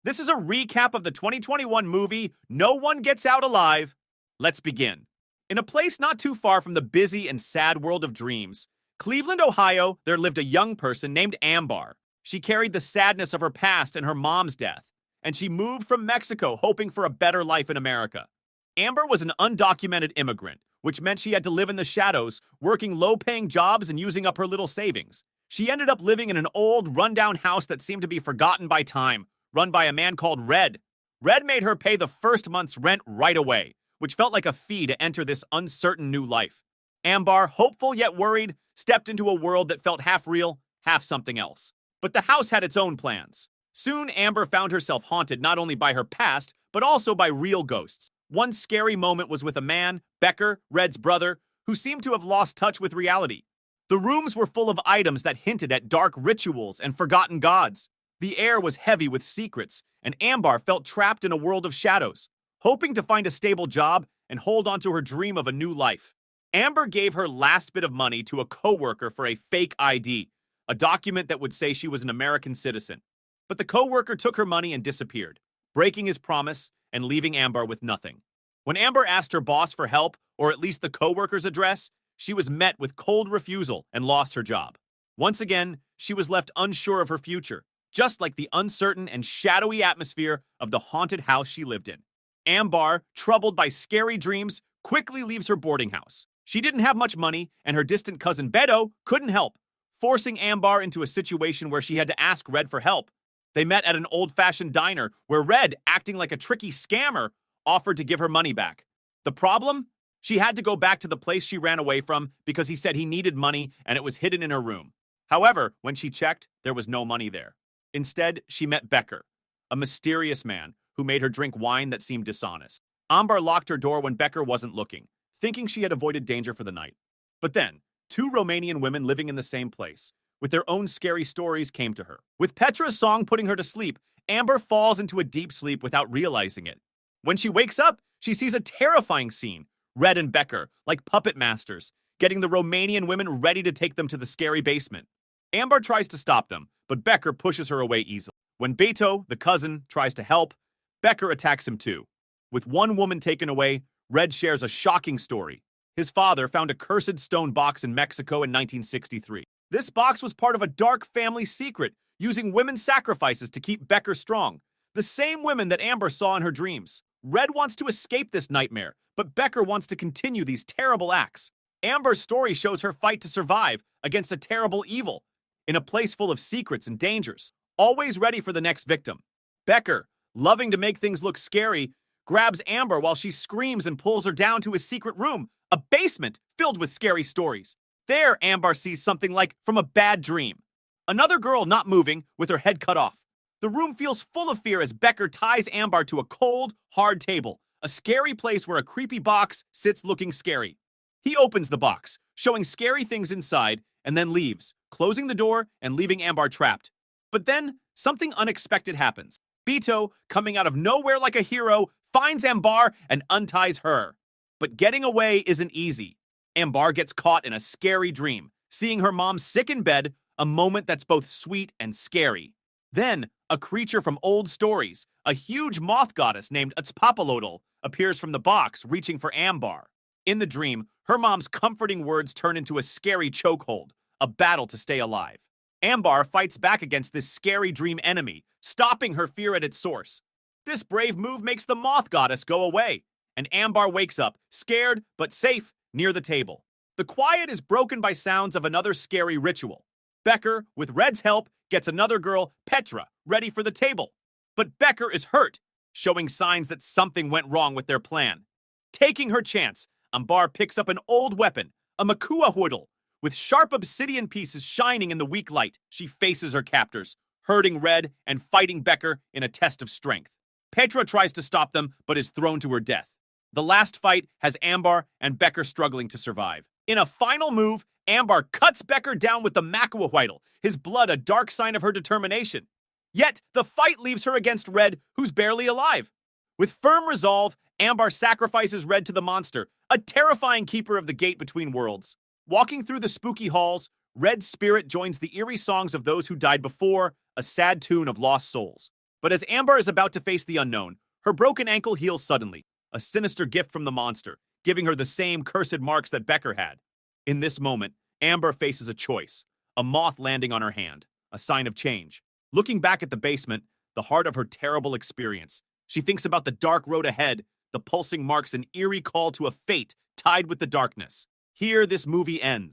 This is a recap of the 2021 movie No One Gets Out Alive. Let's begin. In a place not too far from the busy and sad world of dreams, Cleveland, Ohio, there lived a young person named Ambar. She carried the sadness of her past and her mom's death, and she moved from Mexico hoping for a better life in America. Amber was an undocumented immigrant, which meant she had to live in the shadows, working low-paying jobs and using up her little savings. She ended up living in an old, rundown house that seemed to be forgotten by time, run by a man called Red. Red made her pay the first month's rent right away, which felt like a fee to enter this uncertain new life. Ambar, hopeful yet worried, stepped into a world that felt half real, half something else. But the house had its own plans. Soon, Amber found herself haunted not only by her past, but also by real ghosts. One scary moment was with a man, Becker, Red's brother, who seemed to have lost touch with reality. The rooms were full of items that hinted at dark rituals and forgotten gods. The air was heavy with secrets, and Ambar felt trapped in a world of shadows, hoping to find a stable job and hold on to her dream of a new life. Amber gave her last bit of money to a coworker for a fake ID, a document that would say she was an American citizen. But the coworker took her money and disappeared, breaking his promise and leaving Amber with nothing. When Amber asked her boss for help, or at least the coworker's address, she was met with cold refusal and lost her job. Once again, she was left unsure of her future, just like the uncertain and shadowy atmosphere of the haunted house she lived in. Ambar, troubled by scary dreams, quickly leaves her boarding house. She didn't have much money, and her distant cousin Beto couldn't help, forcing Ambar into a situation where she had to ask Red for help. They met at an old-fashioned diner where Red, acting like a tricky scammer, offered to give her money back. The problem? She had to go back to the place she ran away from because he said he needed money and it was hidden in her room. However, when she checked, there was no money there. Instead, she met Becker, a mysterious man who made her drink wine that seemed dishonest. Ambar locked her door when Becker wasn't looking, thinking she had avoided danger for the night. But then, two Romanian women living in the same place, with their own scary stories, came to her. With Petra's song putting her to sleep, Amber falls into a deep sleep without realizing it. When she wakes up, she sees a terrifying scene. Red and Becker, like puppet masters, getting the Romanian women ready to take them to the scary basement. Amber tries to stop them, but Becker pushes her away easily. When Beto, the cousin, tries to help, Becker attacks him too. With one woman taken away, Red shares a shocking story. His father found a cursed stone box in Mexico in 1963. This box was part of a dark family secret, using women's sacrifices to keep Becker strong. The same women that Amber saw in her dreams. Red wants to escape this nightmare, but Becker wants to continue these terrible acts. Amber's story shows her fight to survive against a terrible evil, in a place full of secrets and dangers, always ready for the next victim. Becker, loving to make things look scary, grabs Amber while she screams and pulls her down to his secret room, a basement filled with scary stories. There, Amber sees something like from a bad dream. Another girl not moving, with her head cut off. The room feels full of fear as Becker ties Amber to a cold, hard table, a scary place where a creepy box sits looking scary. He opens the box, showing scary things inside, and then leaves, closing the door and leaving Amber trapped. But then, something unexpected happens. Beto, coming out of nowhere like a hero, finds Amber and unties her. But getting away isn't easy. Amber gets caught in a scary dream, seeing her mom sick in bed, a moment that's both sweet and scary. Then, a creature from old stories, a huge moth goddess named Utzpapalotl, appears from the box, reaching for Amber. In the dream, her mom's comforting words turn into a scary chokehold, a battle to stay alive. Amber fights back against this scary dream enemy, stopping her fear at its source. This brave move makes the moth goddess go away, and Amber wakes up, scared but safe, near the table. The quiet is broken by sounds of another scary ritual. Becker, with Red's help, gets another girl, Petra, ready for the table. But Becker is hurt, showing signs that something went wrong with their plan. Taking her chance, Ambar picks up an old weapon, a makuahudl, with sharp obsidian pieces shining in the weak light. She faces her captors, hurting Red and fighting Becker in a test of strength. Petra tries to stop them, but is thrown to her death. The last fight has Ambar and Becker struggling to survive. In a final move, Ambar cuts Becker down with the makuahudl, his blood a dark sign of her determination. Yet, the fight leaves her against Red, who's barely alive. With firm resolve, Ambar sacrifices Red to the monster, a terrifying keeper of the gate between worlds. Walking through the spooky halls, Red's spirit joins the eerie songs of those who died before, a sad tune of lost souls. But as Ambar is about to face the unknown, her broken ankle heals suddenly, a sinister gift from the monster, giving her the same cursed marks that Becker had. In this moment, Amber faces a choice, a moth landing on her hand, a sign of change. Looking back at the basement, the heart of her terrible experience, she thinks about the dark road ahead, the pulsing marks an eerie call to a fate tied with the darkness. Here, this movie ends.